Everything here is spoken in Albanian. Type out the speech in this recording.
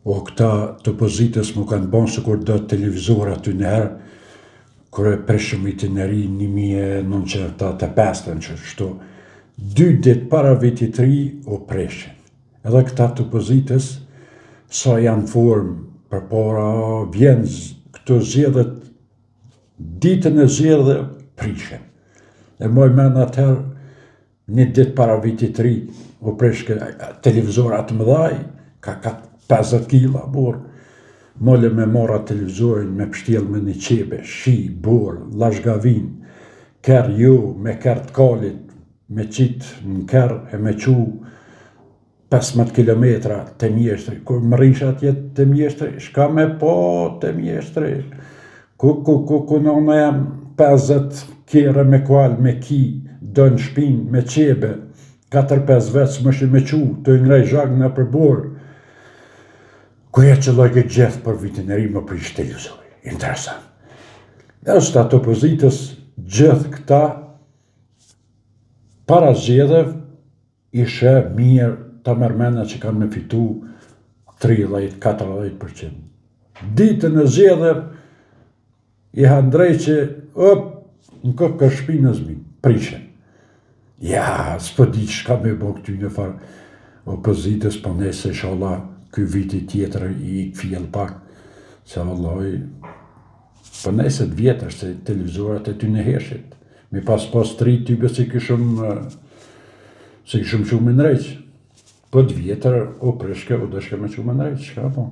O këta të opozitës më kanë bon se kur do televizor aty nëherë, kur e preshëm itineri 1985 që shto, 2 ditë para vitit të ri o preshin. Edhe këta të opozitës, sa janë formë për para, vjen këto zgjedhjet, ditën e zgjedhjeve prishen. E moj men atëherë, 1 ditë para vitit të ri, o preshke televizorat të mëdhaj, ka 50 kila borë, molle me mora televizorin, me pështjel me një qebe, shi, borë, lashgavin, kërë jo, me kërë të kalit, me qitë në kërë e me qu 15 kilometra të mjeshtri. Kur më rish atje të mjeshtri, shka me po të mjeshtri. Ku në jam 50 kjere me kual, me ki, do në shpin, me qebe, 4-5 vetë më shi me qu, të ngrej zhag në përborë. Kuja që lojke gjithë për vitin e ri më prish televizori. Interesant. Dhe është atë opozitës gjithë këta para zgjedhjeve ishe mirë të mërmena që kanë me fitu 30-40%. Ditën e zgjedhjeve i handrej që në këtë ka shpinës mi, prishen. Ja, s'po di shka me bo këty në farë opozitës, po nese inshallah ky viti tjetër i fjell pak, se vallaj, po nese të vjetër se televizorat e ty në heshit. Mi pas 3 tybe si këshëm shumë në rejqë. Po të vjetër, o preshke, o dëshke me shumë në rejqë, shka po.